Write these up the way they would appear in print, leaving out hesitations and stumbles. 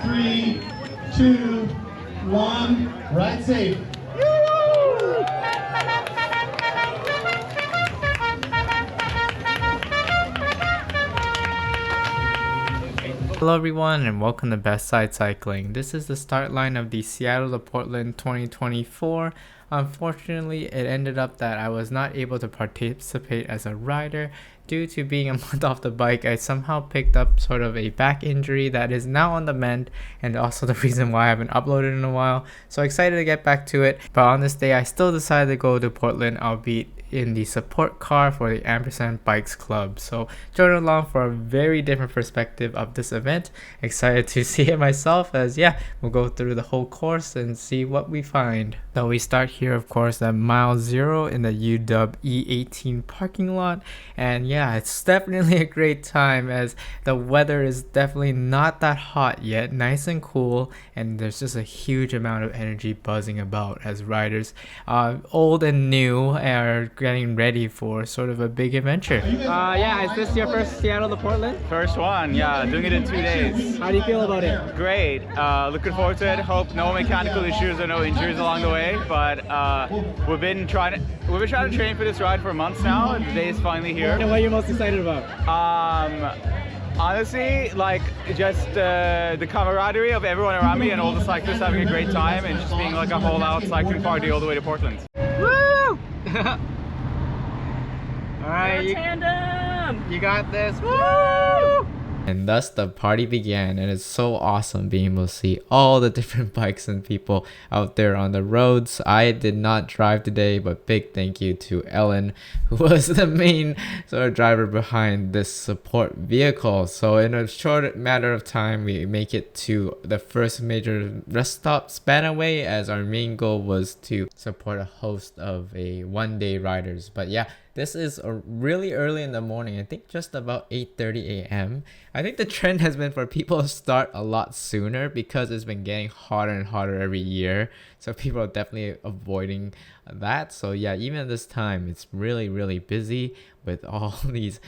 3, 2, 1. Ride safe. Hello everyone and welcome to Best Side Cycling. This is the start line of the Seattle to Portland 2024. Unfortunately, it ended up that I was not able to participate as a rider due to being a month off the bike. I somehow picked up sort of a back injury that is now on the mend, and also the reason why I haven't uploaded in a while. So excited to get back to it. But on this day, I still decided to go to Portland, albeit in the support car for the Ampersand Bikes Club. So join along for a very different perspective of this event. Excited to see it myself, as we'll go through the whole course and see what we find. So we start here, of course, at mile 0 in the UW E18 parking lot. And it's definitely a great time, as the weather is definitely not that hot yet, nice and cool, and there's just a huge amount of energy buzzing about as riders, old and new, are getting ready for sort of a big adventure. Is this your first Seattle to Portland? First one, doing it in 2 days. How do you feel about it? Great, looking forward to it. Hope no mechanical issues or no injuries along the way, but we've been trying to train for this ride for months now, and the day is finally here. And what are you most excited about? Honestly, just the camaraderie of everyone around me and all the cyclists having a great time, and just being like a whole out cycling party all the way to Portland. Woo! Alright, you got this. Woo! And thus the party began, and it's so awesome being able to see all the different bikes and people out there on the roads. I did not drive today, but big thank you to Ellen, who was the main sort of driver behind this support vehicle. So in a short matter of time, we make it to the first major rest stop, Spanaway, as our main goal was to support a host of a one-day riders. But this is really early in the morning. I think just about 8:30 a.m. I think the trend has been for people to start a lot sooner because it's been getting hotter and hotter every year. So people are definitely avoiding that. So even at this time, it's really, really busy with all these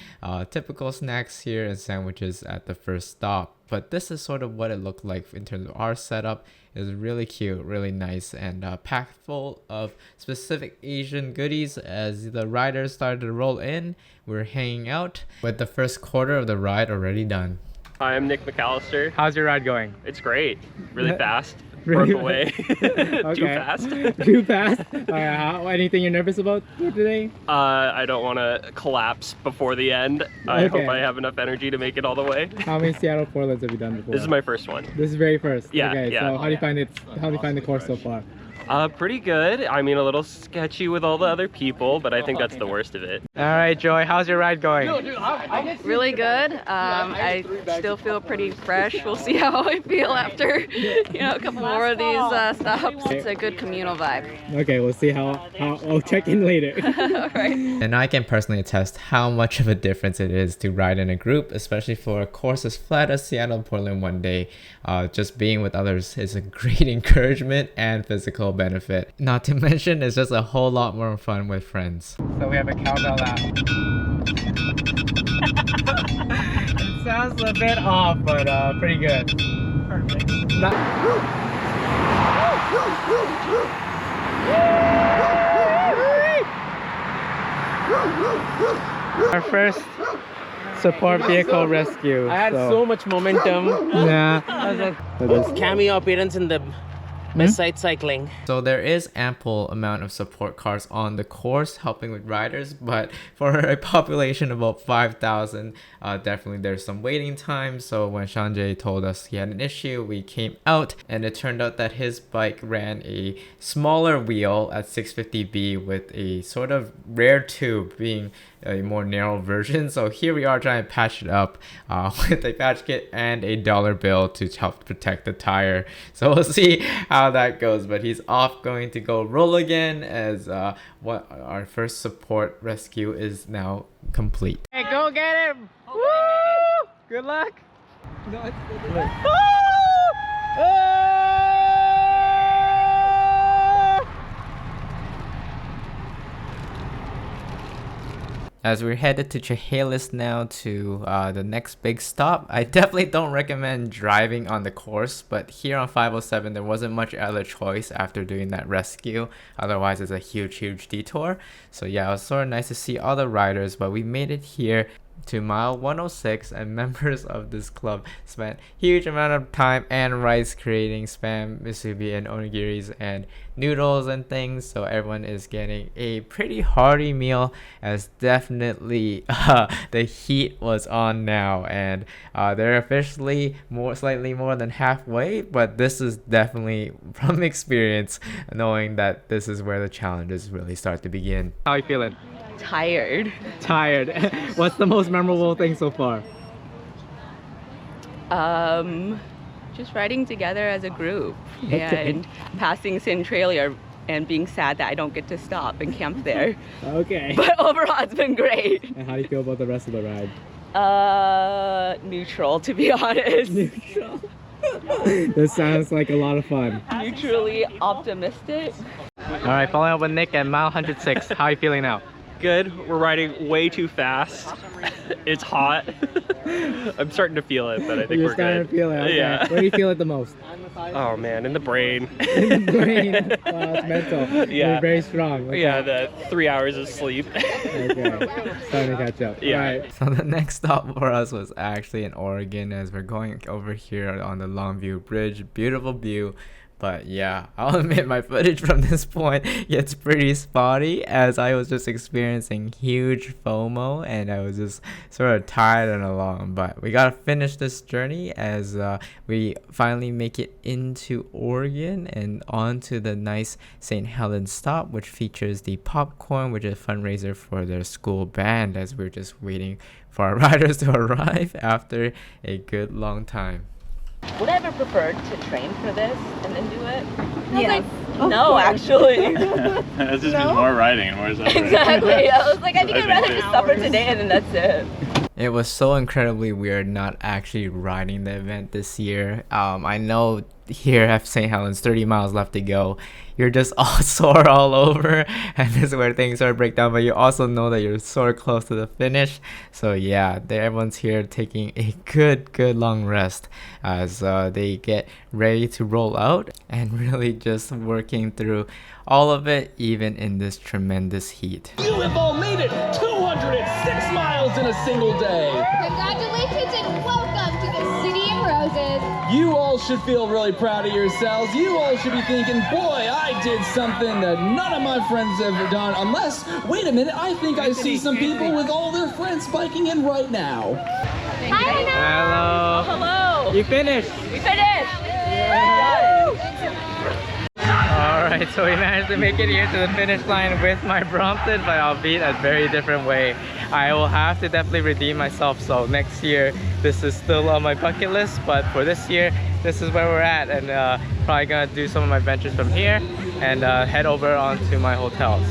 typical snacks here and sandwiches at the first stop. But this is sort of what it looked like in terms of our setup. It was really cute, really nice, and packed full of specific Asian goodies. As the riders started to roll in, we were hanging out with the first quarter of the ride already done. I'm Nick McAllister. How's your ride going? It's great. Really fast. Really? Broke away. Too fast. Too fast? Anything you're nervous about today? I don't want to collapse before the end. I hope I have enough energy to make it all the way. How many Seattle Portlands have you done before? This is my first one. This is very first? Yeah, Okay, yeah. so how do you find it? How do you find the course so far? Pretty good. I mean, a little sketchy with all the other people, but I think that's the worst of it. All right, Joy, how's your ride going? Really good. I still feel pretty fresh. We'll see how I feel after a couple more of these stops. It's a good communal vibe. Okay, we'll see how I'll check in later. All right. And I can personally attest how much of a difference it is to ride in a group, especially for a course as flat as Seattle Portland one day. Just being with others is a great encouragement and physical benefit. Not to mention, it's just a whole lot more fun with friends. So we have a cowbell app. It sounds a bit off, but pretty good. Perfect. Our first support vehicle rescue. I had so much momentum. I was like, cameo appearance in the Best Side Cycling. So there is ample amount of support cars on the course helping with riders, but for a population of about 5,000, definitely there's some waiting time. So when Sanjay told us he had an issue, we came out, and it turned out that his bike ran a smaller wheel at 650B with a sort of rare tube, being a more narrow version. So here we are trying to patch it up with a patch kit and a dollar bill to help protect the tire. So we'll see how that goes, but he's off going to go roll again, as what our first support rescue is now complete. Hey, go get him! Woo! Good luck! No, it's As we're headed to Chehalis now to the next big stop. I definitely don't recommend driving on the course, but here on 507 there wasn't much other choice after doing that rescue. Otherwise it's a huge detour. So yeah, it was sort of nice to see all the riders, but we made it here to mile 106, and members of this club spent huge amount of time and rice creating spam, musubi, and onigiris and noodles and things. So everyone is getting a pretty hearty meal, as definitely the heat was on now, and they're officially slightly more than halfway. But this is definitely from experience, knowing that this is where the challenges really start to begin. How are you feeling? Tired. Tired. What's the most memorable thing so far? Just riding together as a group Okay. and passing Centralia and being sad that I don't get to stop and camp there. Okay. But overall, it's been great. And how do you feel about the rest of the ride? Neutral, to be honest. Neutral. This sounds like a lot of fun. Neutrally optimistic. Alright, following up with Nick at mile 106. How are you feeling now? Good. We're riding way too fast. It's hot. I'm starting to feel it, but I think You're we're starting good. to feel it. Okay. Yeah. Where do you feel it the most? Oh man, in the brain. In the brain. Wow, it's mental. Yeah. You're very strong. Okay. Yeah, the 3 hours of sleep. Okay. Starting to catch up. Yeah. Alright. So the next stop for us was actually in Oregon, as we're going over here on the Longview Bridge. Beautiful view. But yeah, I'll admit my footage from this point gets pretty spotty, as I was just experiencing huge FOMO and I was just sort of tired and along. But we gotta finish this journey as we finally make it into Oregon and onto the nice St. Helens stop, which features the popcorn, which is a fundraiser for their school band, as we're just waiting for our riders to arrive after a good long time. Would I ever prefer to train for this and then do it? Yes. No, actually. This just means more riding and more suffering. Exactly. I was like, I think I'd rather think just suffer today and then that's it. It was so incredibly weird not actually riding the event this year. I know here at St. Helens, 30 miles left to go. You're just all sore all over, and this is where things sort of break down, but you also know that you're sort of close to the finish. So yeah, everyone's here taking a good long rest as they get ready to roll out, and really just working through all of it, even in this tremendous heat. You have all made it 206 miles in a single day. Congratulations and welcome to the City of Roses. You all should feel really proud of yourselves. You all should be thinking, boy, I did something that none of my friends have done. Unless, wait a minute, I think I see some people with all their friends biking in right now. Hi, Anna. Hello. Hello. You finished. We finished. Alright, so we managed to make it here to the finish line with my Brompton, but albeit a very different way. I will have to definitely redeem myself, so next year this is still on my bucket list, but for this year this is where we're at, and probably gonna do some of my ventures from here and head over onto my hotels.